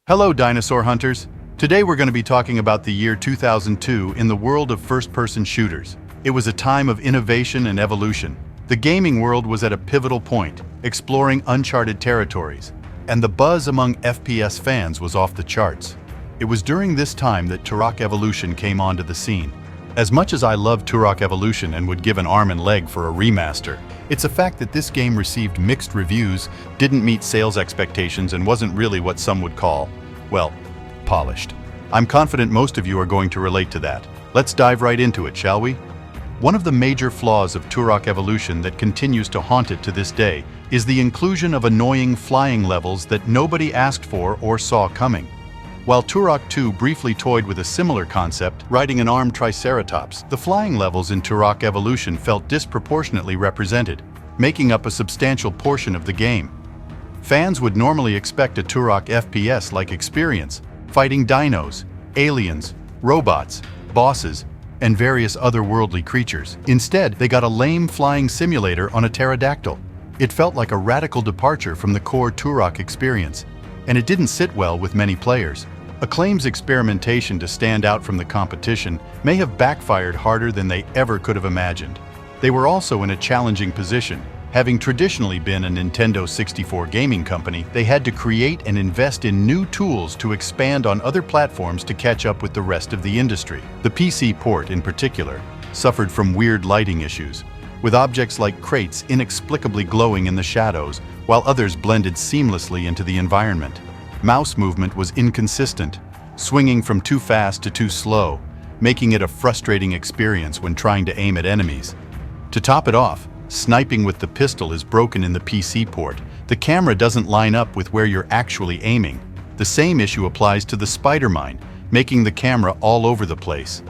Hello, dinosaur hunters. Today we're going to be talking about the year 2002 in the world of first-person shooters. It was a time of innovation and evolution. The gaming world was at a pivotal point, exploring uncharted territories, and the buzz among FPS fans was off the charts. It was during this time that Turok Evolution came onto the scene. As much as I love Turok Evolution and would give an arm and leg for a remaster, it's a fact that this game received mixed reviews, didn't meet sales expectations, and wasn't really what some would call, well, polished. I'm confident most of you are going to relate to that. Let's dive right into it, shall we? One of the major flaws of Turok Evolution that continues to haunt it to this day is the inclusion of annoying flying levels that nobody asked for or saw coming. While Turok 2 briefly toyed with a similar concept, riding an armed triceratops, the flying levels in Turok Evolution felt disproportionately represented, making up a substantial portion of the game. Fans would normally expect a Turok FPS-like experience, fighting dinos, aliens, robots, bosses, and various otherworldly creatures. Instead, they got a lame flying simulator on a pterodactyl. It felt like a radical departure from the core Turok experience, and it didn't sit well with many players. Acclaim's experimentation to stand out from the competition may have backfired harder than they ever could have imagined. They were also in a challenging position. Having traditionally been a Nintendo 64 gaming company, they had to create and invest in new tools to expand on other platforms to catch up with the rest of the industry. The PC port, in particular, suffered from weird lighting issues, with objects like crates inexplicably glowing in the shadows, while others blended seamlessly into the environment. Mouse movement was inconsistent, swinging from too fast to too slow, making it a frustrating experience when trying to aim at enemies. To top it off, sniping with the pistol is broken in the PC port. The camera doesn't line up with where you're actually aiming. The same issue applies to the spider mine, making the camera all over the place.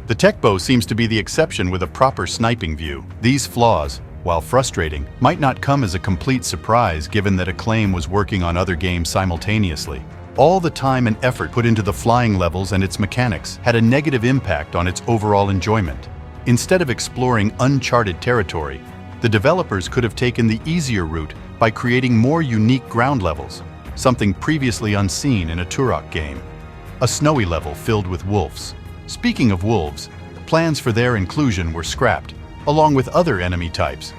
The tech bow seems to be the exception with a proper sniping view. These flaws, while frustrating, might not come as a complete surprise given that Acclaim was working on other games simultaneously. All the time and effort put into the flying levels and its mechanics had a negative impact on its overall enjoyment. Instead of exploring uncharted territory, the developers could have taken the easier route by creating more unique ground levels, something previously unseen in a Turok game. A snowy level filled with wolves. Speaking of wolves, plans for their inclusion were scrapped, along with other enemy types.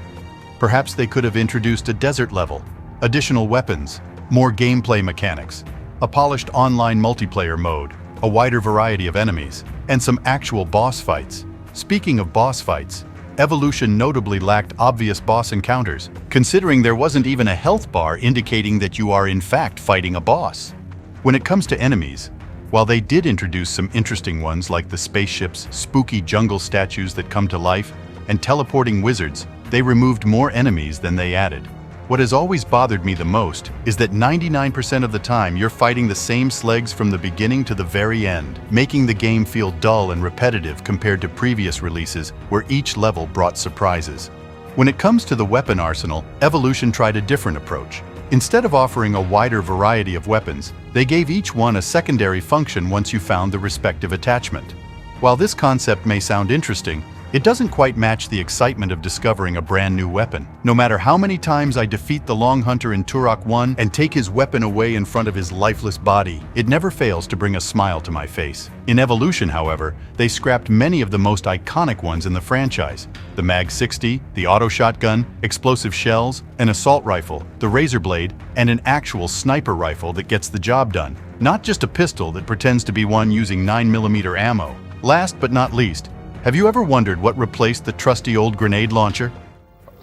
Perhaps they could have introduced a desert level, additional weapons, more gameplay mechanics, a polished online multiplayer mode, a wider variety of enemies, and some actual boss fights. Speaking of boss fights, Evolution notably lacked obvious boss encounters, considering there wasn't even a health bar indicating that you are in fact fighting a boss. When it comes to enemies, while they did introduce some interesting ones like the spaceships, spooky jungle statues that come to life, and teleporting wizards, they removed more enemies than they added. What has always bothered me the most is that 99% of the time you're fighting the same slugs from the beginning to the very end, making the game feel dull and repetitive compared to previous releases where each level brought surprises. When it comes to the weapon arsenal, Evolution tried a different approach. Instead of offering a wider variety of weapons, they gave each one a secondary function once you found the respective attachment. While this concept may sound interesting, it doesn't quite match the excitement of discovering a brand new weapon. No matter how many times I defeat the Long Hunter in Turok 1 and take his weapon away in front of his lifeless body, it never fails to bring a smile to my face. In Evolution, however, they scrapped many of the most iconic ones in the franchise. The Mag-60, the auto shotgun, explosive shells, an assault rifle, the razor blade, and an actual sniper rifle that gets the job done. Not just a pistol that pretends to be one using 9mm ammo. Last but not least, have you ever wondered what replaced the trusty old grenade launcher?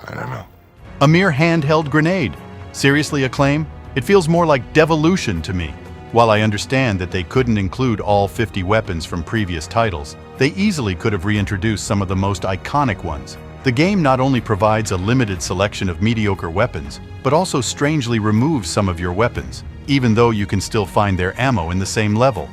I don't know. A mere handheld grenade. Seriously, Acclaim? It feels more like devolution to me. While I understand that they couldn't include all 50 weapons from previous titles, they easily could have reintroduced some of the most iconic ones. The game not only provides a limited selection of mediocre weapons, but also strangely removes some of your weapons, even though you can still find their ammo in the same level.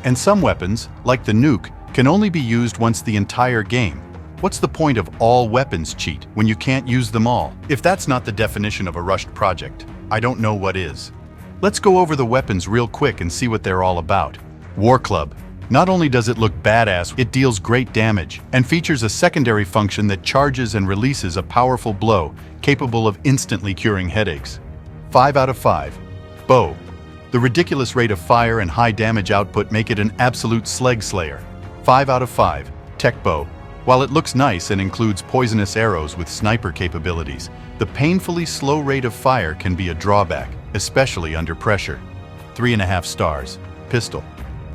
And some weapons, like the nuke, can only be used once the entire game. What's the point of all weapons cheat when you can't use them all? If that's not the definition of a rushed project, I don't know what is. Let's go over the weapons real quick and see what they're all about. War Club. Not only does it look badass, it deals great damage and features a secondary function that charges and releases a powerful blow capable of instantly curing headaches. 5 out of 5. Bow. The ridiculous rate of fire and high damage output make it an absolute slag slayer. 5 out of 5. Tech bow. While it looks nice and includes poisonous arrows with sniper capabilities, the painfully slow rate of fire can be a drawback, especially under pressure. 3.5 stars. Pistol.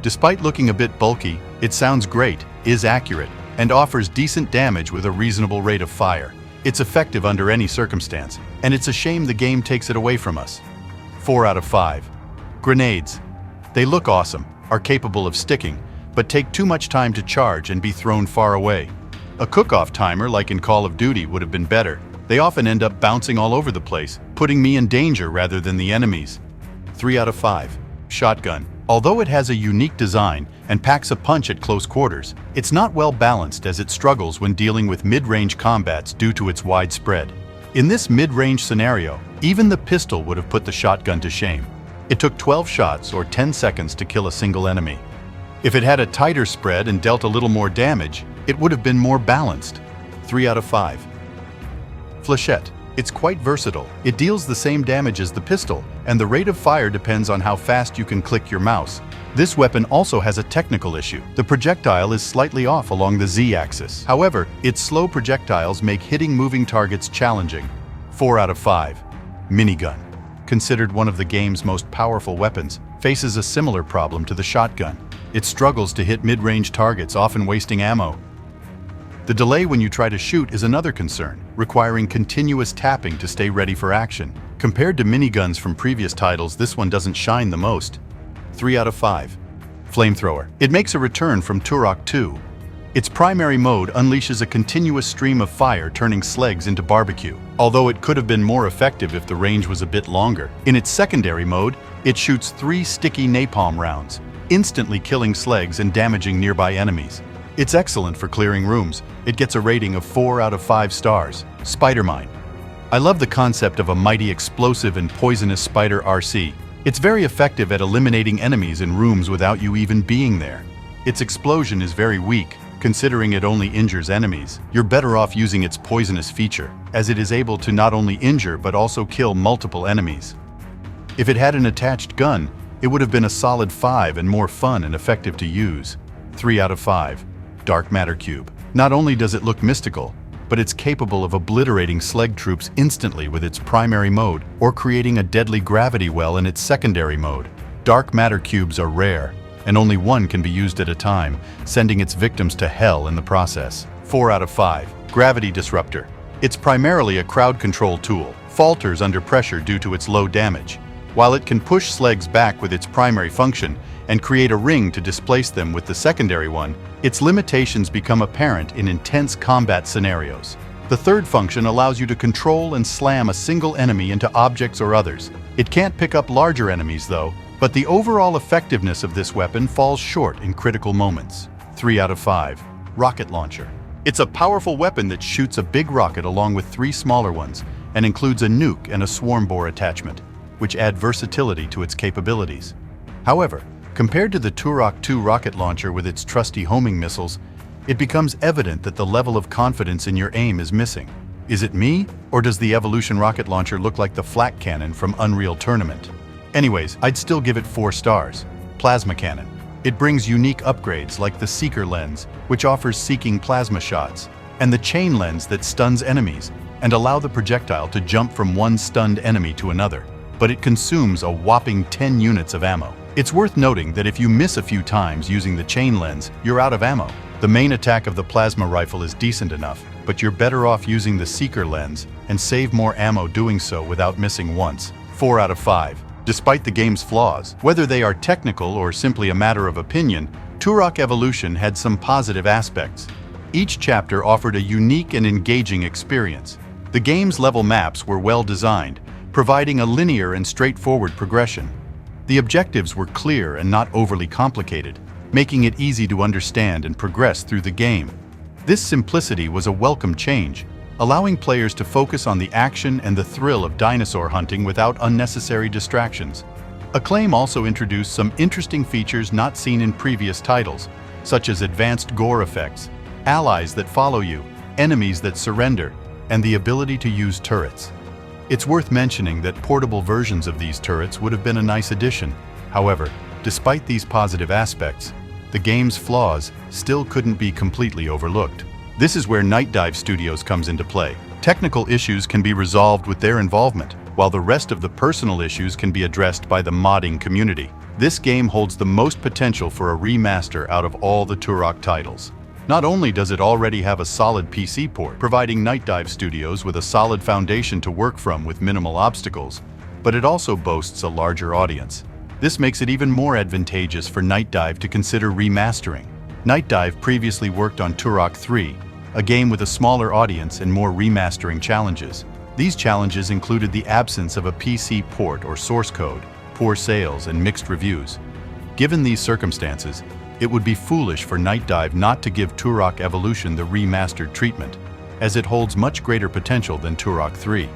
Despite looking a bit bulky, it sounds great, is accurate, and offers decent damage with a reasonable rate of fire. It's effective under any circumstance, and it's a shame the game takes it away from us. 4 out of 5. Grenades. They look awesome, are capable of sticking, but take too much time to charge and be thrown far away. A cook-off timer like in Call of Duty would have been better. They often end up bouncing all over the place, putting me in danger rather than the enemies. 3 out of 5. Shotgun. Although it has a unique design and packs a punch at close quarters, it's not well balanced as it struggles when dealing with mid-range combats due to its wide spread. In this mid-range scenario, even the pistol would have put the shotgun to shame. It took 12 shots or 10 seconds to kill a single enemy. If it had a tighter spread and dealt a little more damage, it would have been more balanced. 3 out of 5. Flechette. It's quite versatile. It deals the same damage as the pistol, and the rate of fire depends on how fast you can click your mouse. This weapon also has a technical issue. The projectile is slightly off along the Z-axis. However, its slow projectiles make hitting moving targets challenging. 4 out of 5. Minigun. Considered one of the game's most powerful weapons, faces a similar problem to the shotgun. It struggles to hit mid-range targets, often wasting ammo. The delay when you try to shoot is another concern, requiring continuous tapping to stay ready for action. Compared to miniguns from previous titles, this one doesn't shine the most. 3 out of 5. Flamethrower. It makes a return from Turok 2. Its primary mode unleashes a continuous stream of fire, turning slugs into barbecue, although it could have been more effective if the range was a bit longer. In its secondary mode, it shoots 3 sticky napalm rounds, instantly killing slugs and damaging nearby enemies. It's excellent for clearing rooms. It gets a rating of 4 out of 5 stars. Spider Mine. I love the concept of a mighty explosive and poisonous spider RC. It's very effective at eliminating enemies in rooms without you even being there. Its explosion is very weak, considering it only injures enemies. You're better off using its poisonous feature, as it is able to not only injure but also kill multiple enemies. If it had an attached gun, it would have been a solid 5 and more fun and effective to use. 3 out of 5. Dark Matter Cube. Not only does it look mystical, but it's capable of obliterating slug troops instantly with its primary mode or creating a deadly gravity well in its secondary mode. Dark Matter Cubes are rare, and only one can be used at a time, sending its victims to hell in the process. 4 out of 5. Gravity Disruptor. It's primarily a crowd control tool, falters under pressure due to its low damage. While it can push slugs back with its primary function and create a ring to displace them with the secondary one, its limitations become apparent in intense combat scenarios. The third function allows you to control and slam a single enemy into objects or others. It can't pick up larger enemies though, but the overall effectiveness of this weapon falls short in critical moments. 3 out of 5. Rocket Launcher. It's a powerful weapon that shoots a big rocket along with 3 smaller ones and includes a nuke and a swarm bore attachment, which add versatility to its capabilities. However, compared to the Turok 2 rocket launcher with its trusty homing missiles, it becomes evident that the level of confidence in your aim is missing. Is it me, or does the Evolution rocket launcher look like the flak cannon from Unreal Tournament? Anyways, I'd still give it 4 stars. Plasma Cannon. It brings unique upgrades like the Seeker lens, which offers seeking plasma shots, and the chain lens that stuns enemies and allow the projectile to jump from one stunned enemy to another. But it consumes a whopping 10 units of ammo. It's worth noting that if you miss a few times using the chain lens, you're out of ammo. The main attack of the plasma rifle is decent enough, but you're better off using the Seeker lens and save more ammo doing so without missing once. 4 out of 5. Despite the game's flaws, whether they are technical or simply a matter of opinion, Turok Evolution had some positive aspects. Each chapter offered a unique and engaging experience. The game's level maps were well designed, providing a linear and straightforward progression. The objectives were clear and not overly complicated, making it easy to understand and progress through the game. This simplicity was a welcome change, allowing players to focus on the action and the thrill of dinosaur hunting without unnecessary distractions. Acclaim also introduced some interesting features not seen in previous titles, such as advanced gore effects, allies that follow you, enemies that surrender, and the ability to use turrets. It's worth mentioning that portable versions of these turrets would have been a nice addition. However, despite these positive aspects, the game's flaws still couldn't be completely overlooked. This is where Night Dive Studios comes into play. Technical issues can be resolved with their involvement, while the rest of the personal issues can be addressed by the modding community. This game holds the most potential for a remaster out of all the Turok titles. Not only does it already have a solid PC port, providing Night Dive Studios with a solid foundation to work from with minimal obstacles, but it also boasts a larger audience. This makes it even more advantageous for Night Dive to consider remastering. Night Dive previously worked on Turok 3, a game with a smaller audience and more remastering challenges. These challenges included the absence of a PC port or source code, poor sales, and mixed reviews. Given these circumstances, it would be foolish for Night Dive not to give Turok Evolution the remastered treatment, as it holds much greater potential than Turok 3.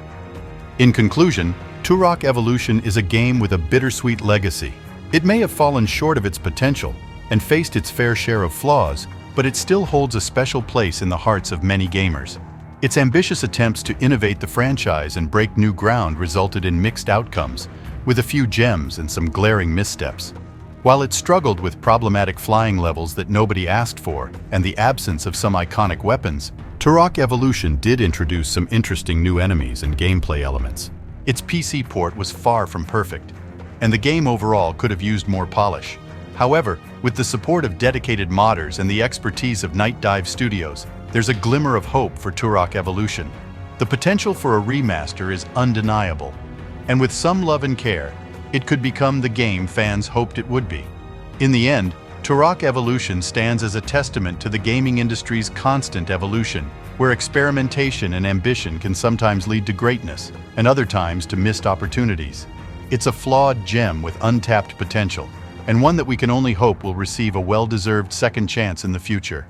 In conclusion, Turok Evolution is a game with a bittersweet legacy. It may have fallen short of its potential and faced its fair share of flaws, but it still holds a special place in the hearts of many gamers. Its ambitious attempts to innovate the franchise and break new ground resulted in mixed outcomes, with a few gems and some glaring missteps. While it struggled with problematic flying levels that nobody asked for and the absence of some iconic weapons, Turok Evolution did introduce some interesting new enemies and gameplay elements. Its PC port was far from perfect, and the game overall could have used more polish. However, with the support of dedicated modders and the expertise of Night Dive Studios, there's a glimmer of hope for Turok Evolution. The potential for a remaster is undeniable, and with some love and care, it could become the game fans hoped it would be. In the end, Turok Evolution stands as a testament to the gaming industry's constant evolution, where experimentation and ambition can sometimes lead to greatness, and other times to missed opportunities. It's a flawed gem with untapped potential, and one that we can only hope will receive a well-deserved second chance in the future.